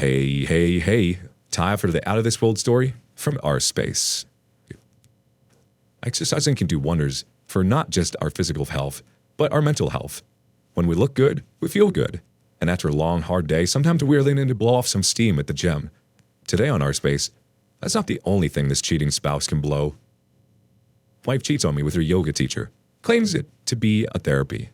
Hey. Time for the out of this world story from our space. Exercising can do wonders for not just our physical health, but our mental health. When we look good, we feel good. And after a long, hard day, sometimes we're leaning to blow off some steam at the gym. Today on our space, that's not the only thing this cheating spouse can blow. Wife cheats on me with her yoga teacher, claims it to be a therapy.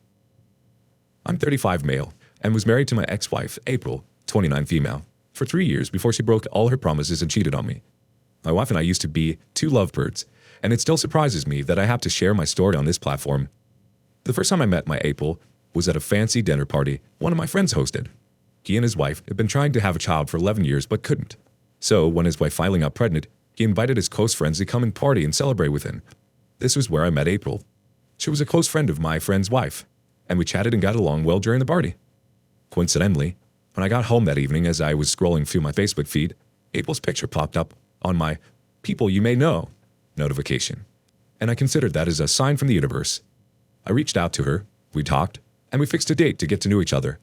I'm 35 male and was married to my ex-wife, April, 29 female, for 3 years before she broke all her promises and cheated on me. My wife and I used to be two lovebirds, and it still surprises me that I have to share my story on this platform. The first time I met my April was at a fancy dinner party one of my friends hosted. He and his wife had been trying to have a child for 11 years but couldn't. So when his wife finally got pregnant, he invited his close friends to come and party and celebrate with him. This was where I met April. She was a close friend of my friend's wife, and we chatted and got along well during the party. Coincidentally, when I got home that evening as I was scrolling through my Facebook feed, April's picture popped up on my People You May Know notification, and I considered that as a sign from the universe. I reached out to her, we talked, and we fixed a date to get to know each other.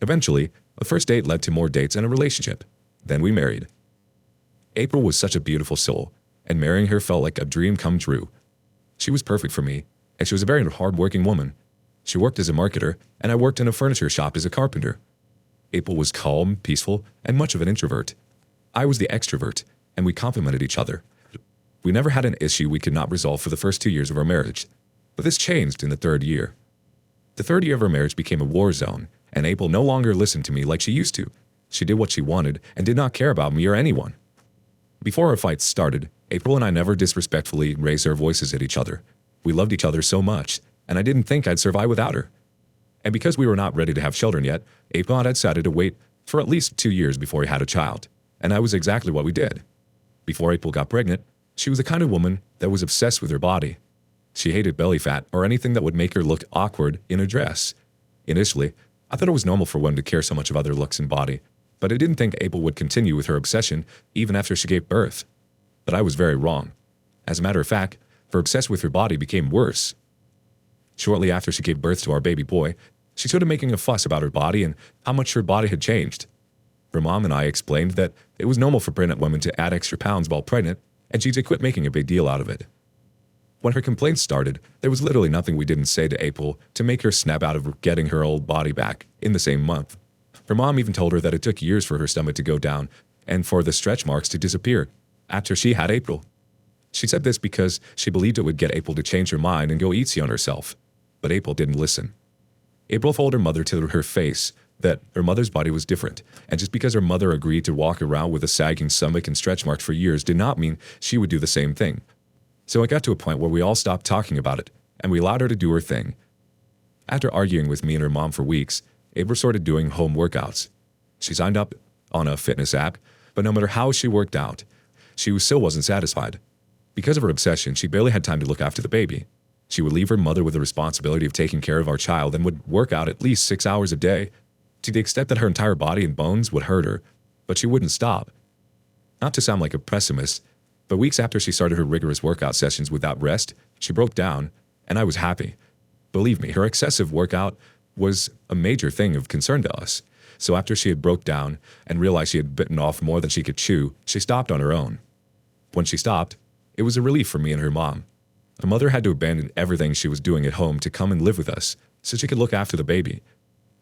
Eventually, the first date led to more dates and a relationship. Then we married. April was such a beautiful soul, and marrying her felt like a dream come true. She was perfect for me, and she was a very hard-working woman. She worked as a marketer, and I worked in a furniture shop as a carpenter. April was calm, peaceful, and much of an introvert. I was the extrovert, and we complemented each other. We never had an issue we could not resolve for the first 2 years of our marriage, but this changed in the third year. The third year of our marriage became a war zone, and April no longer listened to me like she used to. She did what she wanted and did not care about me or anyone. Before our fights started, April and I never disrespectfully raised our voices at each other. We loved each other so much, and I didn't think I'd survive without her. And because we were not ready to have children yet, April had decided to wait for at least 2 years before we had a child, and that was exactly what we did. Before April got pregnant, she was the kind of woman that was obsessed with her body. She hated belly fat or anything that would make her look awkward in a dress. Initially, I thought it was normal for women to care so much about their looks and body, but I didn't think April would continue with her obsession even after she gave birth. But I was very wrong. As a matter of fact, her obsession with her body became worse. Shortly after she gave birth to our baby boy, she started making a fuss about her body and how much her body had changed. Her mom and I explained that it was normal for pregnant women to add extra pounds while pregnant, and she quit making a big deal out of it. When her complaints started, there was literally nothing we didn't say to April to make her snap out of getting her old body back in the same month. Her mom even told her that it took years for her stomach to go down and for the stretch marks to disappear after she had April. She said this because she believed it would get April to change her mind and go easy on herself. But April didn't listen. April told her mother to her face that her mother's body was different, and just because her mother agreed to walk around with a sagging stomach and stretch marks for years did not mean she would do the same thing. So it got to a point where we all stopped talking about it, and we allowed her to do her thing. After arguing with me and her mom for weeks, April started doing home workouts. She signed up on a fitness app, but no matter how she worked out, she still wasn't satisfied. Because of her obsession, she barely had time to look after the baby. She would leave her mother with the responsibility of taking care of our child and would work out at least 6 hours a day, to the extent that her entire body and bones would hurt her, but she wouldn't stop. Not to sound like a pessimist, but weeks after she started her rigorous workout sessions without rest, she broke down, and I was happy. Believe me, her excessive workout was a major thing of concern to us. So after she had broke down and realized she had bitten off more than she could chew, she stopped on her own. When she stopped, it was a relief for me and her mom. Her mother had to abandon everything she was doing at home to come and live with us so she could look after the baby.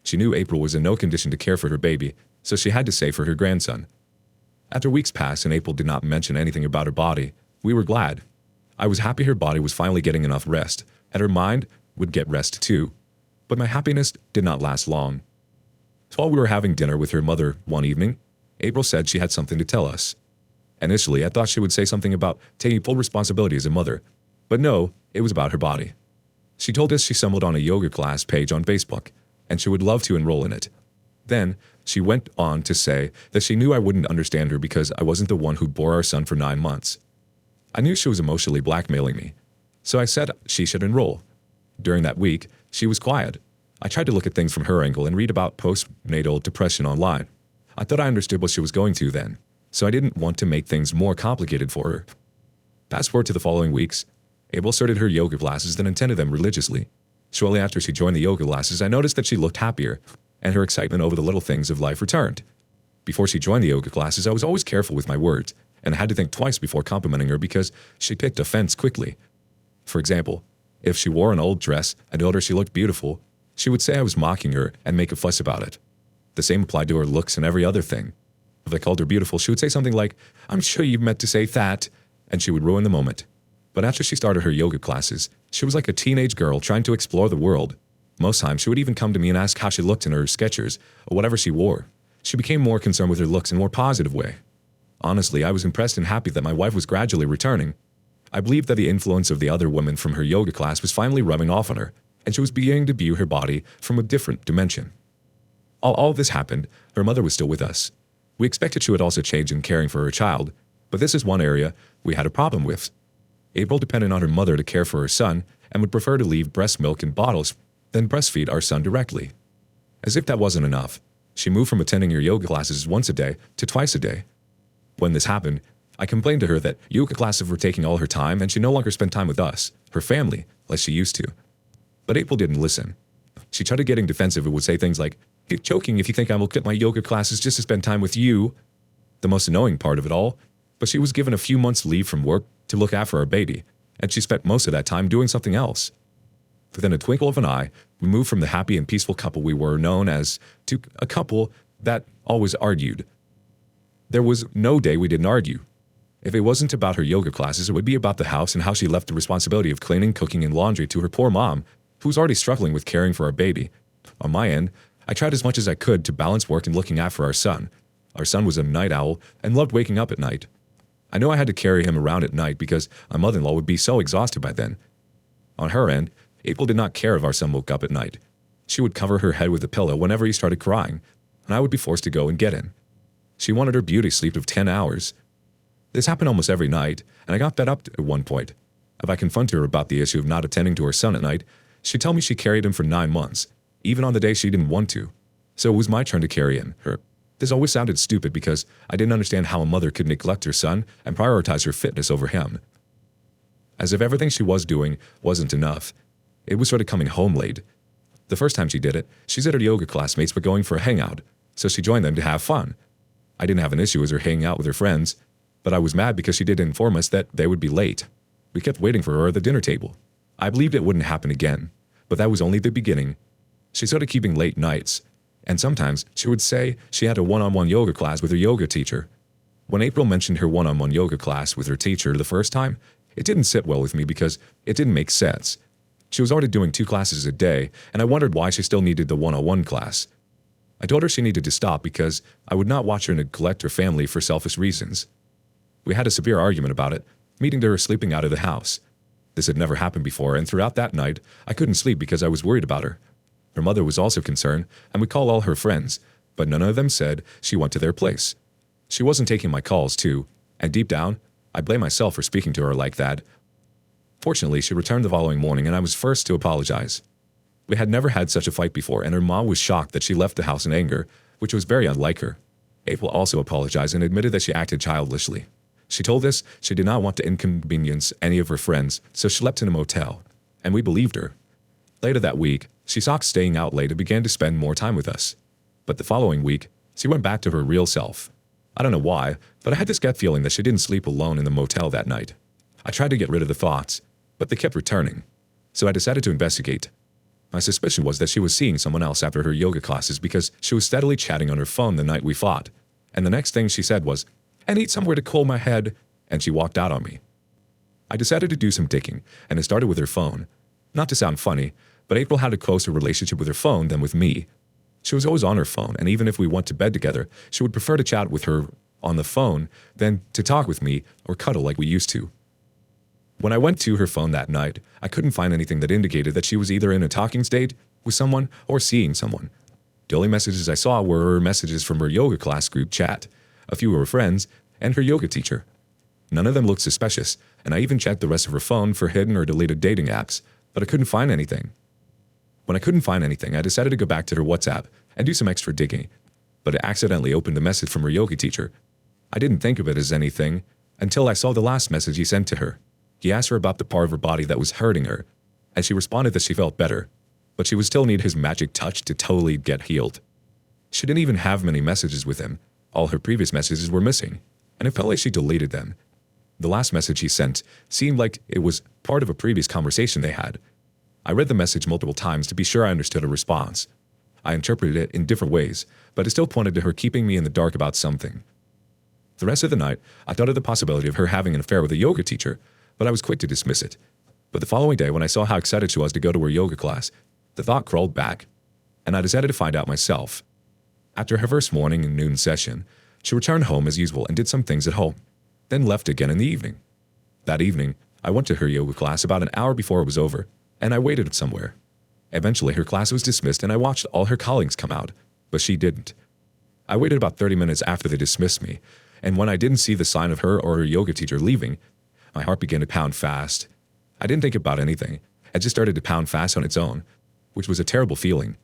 She knew April was in no condition to care for her baby, so she had to save for her grandson. After weeks passed and April did not mention anything about her body, we were glad. I was happy her body was finally getting enough rest, and her mind would get rest too. But my happiness did not last long. So while we were having dinner with her mother one evening, April said she had something to tell us. Initially, I thought she would say something about taking full responsibility as a mother, but no, it was about her body. She told us she stumbled on a yoga class page on Facebook, and she would love to enroll in it. Then, she went on to say that she knew I wouldn't understand her because I wasn't the one who bore our son for 9 months. I knew she was emotionally blackmailing me, so I said she should enroll. During that week, she was quiet. I tried to look at things from her angle and read about postnatal depression online. I thought I understood what she was going through then, so I didn't want to make things more complicated for her. Fast forward to the following weeks, April started her yoga classes and attended them religiously. Shortly after she joined the yoga classes, I noticed that she looked happier, and her excitement over the little things of life returned. Before she joined the yoga classes, I was always careful with my words, and I had to think twice before complimenting her because she picked offense quickly. For example, if she wore an old dress and told her she looked beautiful, she would say I was mocking her and make a fuss about it. The same applied to her looks and every other thing. If I called her beautiful, she would say something like, "I'm sure you meant to say that," and she would ruin the moment. But after she started her yoga classes, she was like a teenage girl trying to explore the world. Most times, she would even come to me and ask how she looked in her Skechers or whatever she wore. She became more concerned with her looks in a more positive way. Honestly, I was impressed and happy that my wife was gradually returning. I believed that the influence of the other women from her yoga class was finally rubbing off on her, and she was beginning to view her body from a different dimension. All this happened, her mother was still with us. We expected she would also change in caring for her child, but this is one area we had a problem with. April depended on her mother to care for her son and would prefer to leave breast milk in bottles than breastfeed our son directly. As if that wasn't enough, she moved from attending her yoga classes once a day to twice a day. When this happened, I complained to her that yoga classes were taking all her time and she no longer spent time with us, her family, like she used to. But April didn't listen. She started getting defensive and would say things like, "You're joking if you think I will quit my yoga classes just to spend time with you." The most annoying part of it all, but she was given a few months leave from work to look after our baby, and she spent most of that time doing something else. Within a twinkle of an eye, we moved from the happy and peaceful couple we were known as to a couple that always argued. There was no day we didn't argue. If it wasn't about her yoga classes, it would be about the house and how she left the responsibility of cleaning, cooking, and laundry to her poor mom, who was already struggling with caring for our baby. On my end, I tried as much as I could to balance work and looking after our son. Our son was a night owl and loved waking up at night. I knew I had to carry him around at night because my mother-in-law would be so exhausted by then. On her end, April did not care if our son woke up at night. She would cover her head with a pillow whenever he started crying, and I would be forced to go and get him. She wanted her beauty sleep of 10 hours. This happened almost every night, and I got fed up at one point. If I confronted her about the issue of not attending to her son at night, she'd tell me she carried him for 9 months, even on the day she didn't want to. So it was my turn to carry him, her. This always sounded stupid because I didn't understand how a mother could neglect her son and prioritize her fitness over him. As if everything she was doing wasn't enough, it was sort of coming home late. The first time she did it, she said her yoga classmates were going for a hangout, so she joined them to have fun. I didn't have an issue with her hanging out with her friends, but I was mad because she didn't inform us that they would be late. We kept waiting for her at the dinner table. I believed it wouldn't happen again, but that was only the beginning. She started keeping late nights, and sometimes she would say she had a one-on-one yoga class with her yoga teacher. When April mentioned her one-on-one yoga class with her teacher the first time, it didn't sit well with me because it didn't make sense. She was already doing 2 classes a day, and I wondered why she still needed the one-on-one class. I told her she needed to stop because I would not watch her neglect her family for selfish reasons. We had a severe argument about it, leading to her sleeping out of the house. This had never happened before, and throughout that night, I couldn't sleep because I was worried about her. Her mother was also concerned, and we called all her friends, but none of them said she went to their place. She wasn't taking my calls, too, and deep down, I blame myself for speaking to her like that. Fortunately, she returned the following morning, and I was first to apologize. We had never had such a fight before, and her mom was shocked that she left the house in anger, which was very unlike her. April also apologized and admitted that she acted childishly. She told us she did not want to inconvenience any of her friends, so she slept in a motel, and we believed her. Later that week, she stopped staying out late and began to spend more time with us. But the following week, she went back to her real self. I don't know why, but I had this gut feeling that she didn't sleep alone in the motel that night. I tried to get rid of the thoughts, but they kept returning, so I decided to investigate. My suspicion was that she was seeing someone else after her yoga classes because she was steadily chatting on her phone the night we fought, and the next thing she said was, "I need somewhere to cool my head," and she walked out on me. I decided to do some digging, and it started with her phone. Not to sound funny, but April had a closer relationship with her phone than with me. She was always on her phone, and even if we went to bed together, she would prefer to chat with her on the phone than to talk with me or cuddle like we used to. When I went to her phone that night, I couldn't find anything that indicated that she was either in a talking state with someone or seeing someone. The only messages I saw were her messages from her yoga class group chat, a few of her friends, and her yoga teacher. None of them looked suspicious, and I even checked the rest of her phone for hidden or deleted dating apps, but I couldn't find anything. When I couldn't find anything, I decided to go back to her WhatsApp and do some extra digging, but I accidentally opened the message from her yoga teacher. I didn't think of it as anything until I saw the last message he sent to her. He asked her about the part of her body that was hurting her, and she responded that she felt better, but she would still need his magic touch to totally get healed. She didn't even have many messages with him, all her previous messages were missing, and it felt like she deleted them. The last message she sent seemed like it was part of a previous conversation they had. I read the message multiple times to be sure I understood her response. I interpreted it in different ways, but it still pointed to her keeping me in the dark about something. The rest of the night, I thought of the possibility of her having an affair with a yoga teacher, but I was quick to dismiss it. But the following day, when I saw how excited she was to go to her yoga class, the thought crawled back, and I decided to find out myself. After her first morning and noon session, she returned home as usual and did some things at home, then left again in the evening. That evening, I went to her yoga class about an hour before it was over, and I waited somewhere. Eventually, her class was dismissed and I watched all her colleagues come out, but she didn't. I waited about 30 minutes after they dismissed me, and when I didn't see the sign of her or her yoga teacher leaving, my heart began to pound fast. I didn't think about anything. It just started to pound fast on its own, which was a terrible feeling.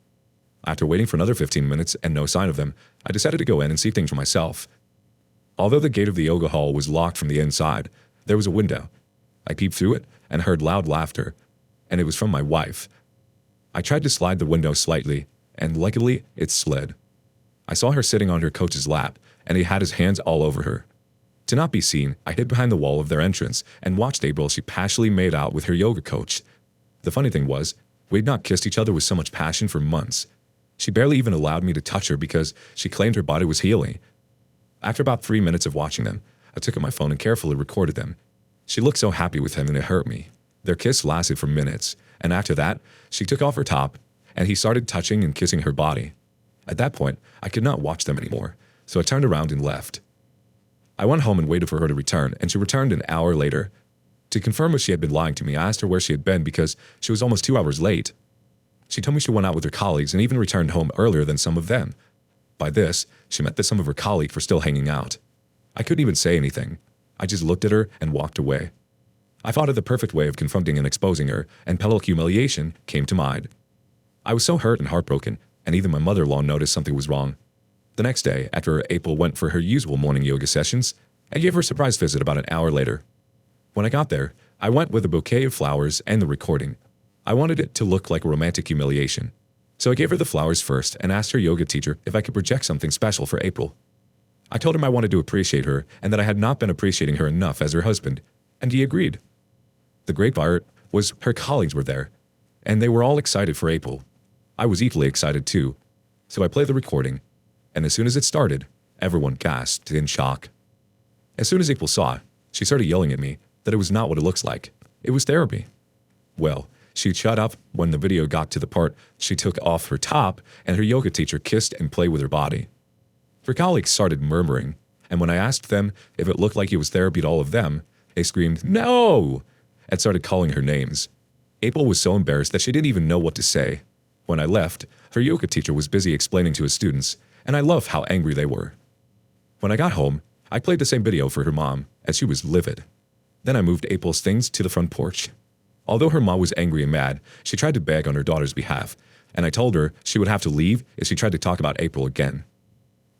After waiting for another 15 minutes and no sign of them, I decided to go in and see things for myself. Although the gate of the yoga hall was locked from the inside, there was a window. I peeped through it and heard loud laughter, and it was from my wife. I tried to slide the window slightly, and luckily it slid. I saw her sitting on her coach's lap, and he had his hands all over her. To not be seen, I hid behind the wall of their entrance and watched April as she passionately made out with her yoga coach. The funny thing was, we had not kissed each other with so much passion for months. She barely even allowed me to touch her because she claimed her body was healing. After about 3 minutes of watching them, I took out my phone and carefully recorded them. She looked so happy with him and it hurt me. Their kiss lasted for minutes, and after that, she took off her top, and he started touching and kissing her body. At that point, I could not watch them anymore, so I turned around and left. I went home and waited for her to return, and she returned an hour later. To confirm if she had been lying to me, I asked her where she had been because she was almost 2 hours late. She told me she went out with her colleagues and even returned home earlier than some of them. By this, she meant that some of her colleagues were still hanging out. I couldn't even say anything. I just looked at her and walked away. I thought of the perfect way of confronting and exposing her, and public humiliation came to mind. I was so hurt and heartbroken, and even my mother-in-law noticed something was wrong. The next day, after April went for her usual morning yoga sessions, I gave her a surprise visit about an hour later. When I got there, I went with a bouquet of flowers and the recording. I wanted it to look like a romantic humiliation. So I gave her the flowers first and asked her yoga teacher if I could project something special for April. I told him I wanted to appreciate her and that I had not been appreciating her enough as her husband, and he agreed. The great part was her colleagues were there, and they were all excited for April. I was equally excited too, so I played the recording, and as soon as it started, everyone gasped in shock. As soon as April saw it, she started yelling at me that it was not what it looks like. It was therapy. Well, she shut up when the video got to the part she took off her top and her yoga teacher kissed and played with her body. Her colleagues started murmuring, and when I asked them if it looked like it was therapy to all of them, they screamed, "No!" and started calling her names. April was so embarrassed that she didn't even know what to say. When I left, her yoga teacher was busy explaining to his students, and I loved how angry they were. When I got home, I played the same video for her mom, as she was livid. Then I moved April's things to the front porch. Although her mom was angry and mad, she tried to beg on her daughter's behalf, and I told her she would have to leave if she tried to talk about April again.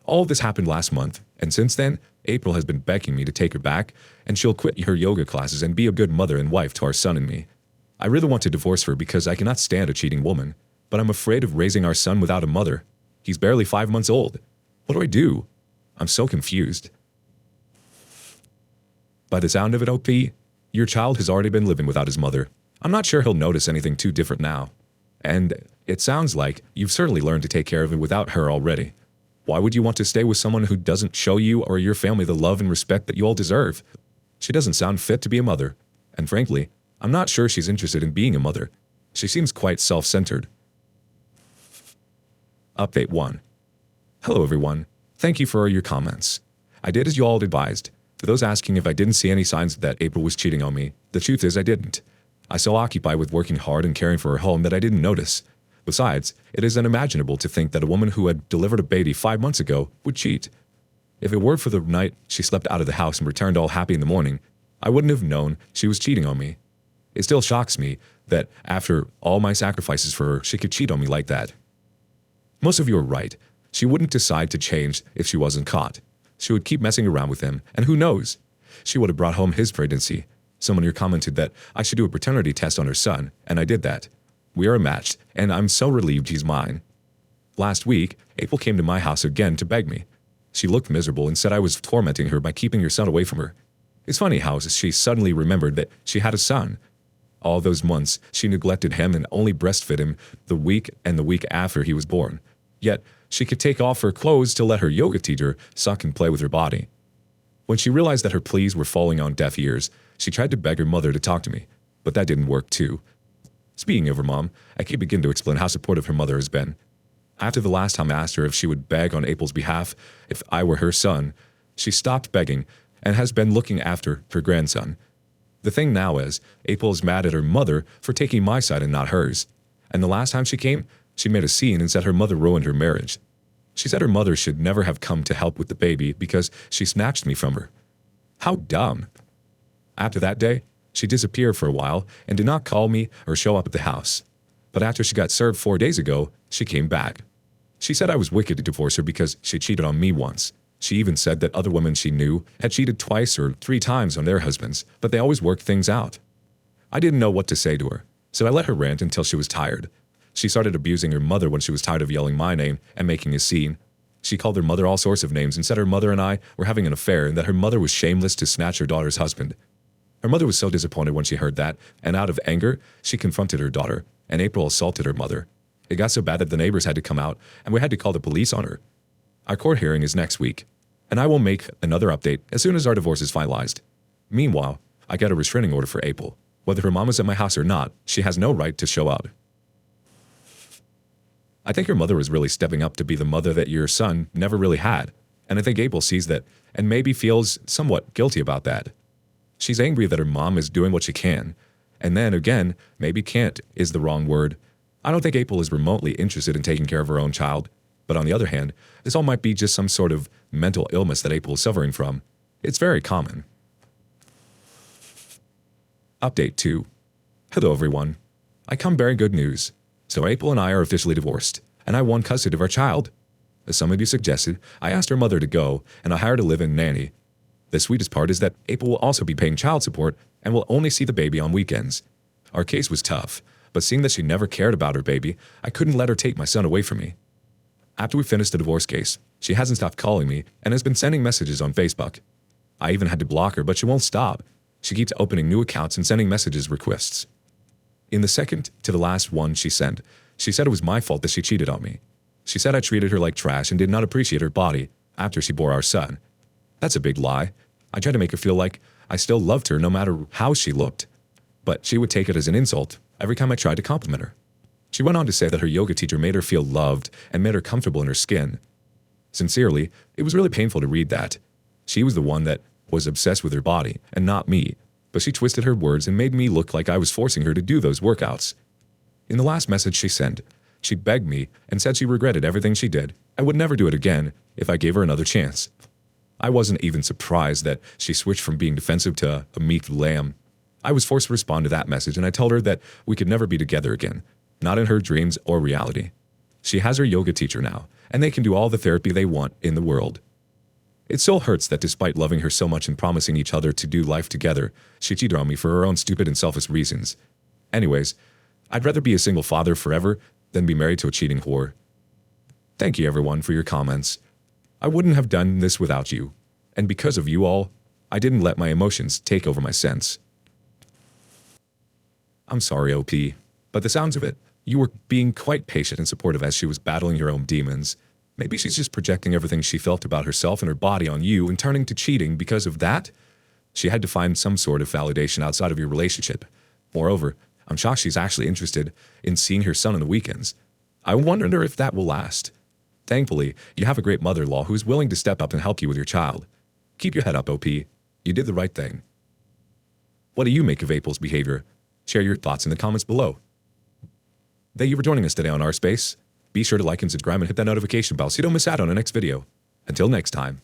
All of this happened last month, and since then, April has been begging me to take her back, and she'll quit her yoga classes and be a good mother and wife to our son and me. I really want to divorce her because I cannot stand a cheating woman, but I'm afraid of raising our son without a mother. He's barely 5 months old. What do I do? I'm so confused. By the sound of it, OP, your child has already been living without his mother. I'm not sure he'll notice anything too different now. And it sounds like you've certainly learned to take care of him without her already. Why would you want to stay with someone who doesn't show you or your family the love and respect that you all deserve? She doesn't sound fit to be a mother, and frankly, I'm not sure she's interested in being a mother. She seems quite self-centered. Update 1. Hello everyone. Thank you for your comments. I did as you all advised. For those asking if I didn't see any signs that April was cheating on me, the truth is I didn't. I so occupied with working hard and caring for her home that I didn't notice. Besides, it is unimaginable to think that a woman who had delivered a baby 5 months ago would cheat. If it weren't for the night she slept out of the house and returned all happy in the morning, I wouldn't have known she was cheating on me. It still shocks me that after all my sacrifices for her, she could cheat on me like that. Most of you are right. She wouldn't decide to change if she wasn't caught. She would keep messing around with him, and who knows? She would have brought home his pregnancy. Someone here commented that I should do a paternity test on her son, and I did that. We are a match, and I'm so relieved he's mine. Last week, April came to my house again to beg me. She looked miserable and said I was tormenting her by keeping her son away from her. It's funny how she suddenly remembered that she had a son. All those months, she neglected him and only breastfed him the week and the week after he was born. Yet, she could take off her clothes to let her yoga teacher suck and play with her body. When she realized that her pleas were falling on deaf ears, she tried to beg her mother to talk to me, but that didn't work too. Speaking of her mom, I can't begin to explain how supportive her mother has been. After the last time I asked her if she would beg on April's behalf if I were her son, she stopped begging and has been looking after her grandson. The thing now is, April is mad at her mother for taking my side and not hers. And the last time she came, she made a scene and said her mother ruined her marriage. She said her mother should never have come to help with the baby because she snatched me from her. How dumb. After that day, she disappeared for a while and did not call me or show up at the house. But after she got served 4 days ago, she came back. She said I was wicked to divorce her because she cheated on me once. She even said that other women she knew had cheated 2 or 3 times on their husbands, but they always worked things out. I didn't know what to say to her, so I let her rant until she was tired. She started abusing her mother when she was tired of yelling my name and making a scene. She called her mother all sorts of names and said her mother and I were having an affair and that her mother was shameless to snatch her daughter's husband. Her mother was so disappointed when she heard that, and out of anger, she confronted her daughter, and April assaulted her mother. It got so bad that the neighbors had to come out, and we had to call the police on her. Our court hearing is next week, and I will make another update as soon as our divorce is finalized. Meanwhile, I got a restraining order for April. Whether her mom is at my house or not, she has no right to show up. I think your mother was really stepping up to be the mother that your son never really had, and I think April sees that and maybe feels somewhat guilty about that. She's angry that her mom is doing what she can, and then again, maybe can't is the wrong word. I don't think April is remotely interested in taking care of her own child, but on the other hand, this all might be just some sort of mental illness that April is suffering from. It's very common. Update 2. Hello everyone. I come bearing good news. So April and I are officially divorced, and I won custody of our child. As some of you suggested, I asked her mother to go, and I hired a live-in nanny. The sweetest part is that April will also be paying child support and will only see the baby on weekends. Our case was tough, but seeing that she never cared about her baby, I couldn't let her take my son away from me. After we finished the divorce case, she hasn't stopped calling me and has been sending messages on Facebook. I even had to block her, but she won't stop. She keeps opening new accounts and sending messages requests. In the second to the last one she sent, she said it was my fault that she cheated on me. She said I treated her like trash and did not appreciate her body after she bore our son. That's a big lie. I tried to make her feel like I still loved her no matter how she looked. But she would take it as an insult every time I tried to compliment her. She went on to say that her yoga teacher made her feel loved and made her comfortable in her skin. Sincerely, it was really painful to read that. She was the one that was obsessed with her body and not me, but she twisted her words and made me look like I was forcing her to do those workouts. In the last message she sent, she begged me and said she regretted everything she did and would never do it again if I gave her another chance. I wasn't even surprised that she switched from being defensive to a meek lamb. I was forced to respond to that message, and I told her that we could never be together again, not in her dreams or reality. She has her yoga teacher now, and they can do all the therapy they want in the world. It still hurts that despite loving her so much and promising each other to do life together, she cheated on me for her own stupid and selfish reasons. Anyways, I'd rather be a single father forever than be married to a cheating whore. Thank you everyone for your comments. I wouldn't have done this without you, and because of you all, I didn't let my emotions take over my sense. I'm sorry, OP, but the sounds of it, you were being quite patient and supportive as she was battling her own demons. Maybe she's just projecting everything she felt about herself and her body on you and turning to cheating because of that? She had to find some sort of validation outside of your relationship. Moreover, I'm shocked she's actually interested in seeing her son on the weekends. I wonder if that will last. Thankfully, you have a great mother-in-law who is willing to step up and help you with your child. Keep your head up, OP. You did the right thing. What do you make of April's behavior? Share your thoughts in the comments below. Thank you for joining us today on Our Space. Be sure to like and subscribe and hit that notification bell so you don't miss out on the next video. Until next time.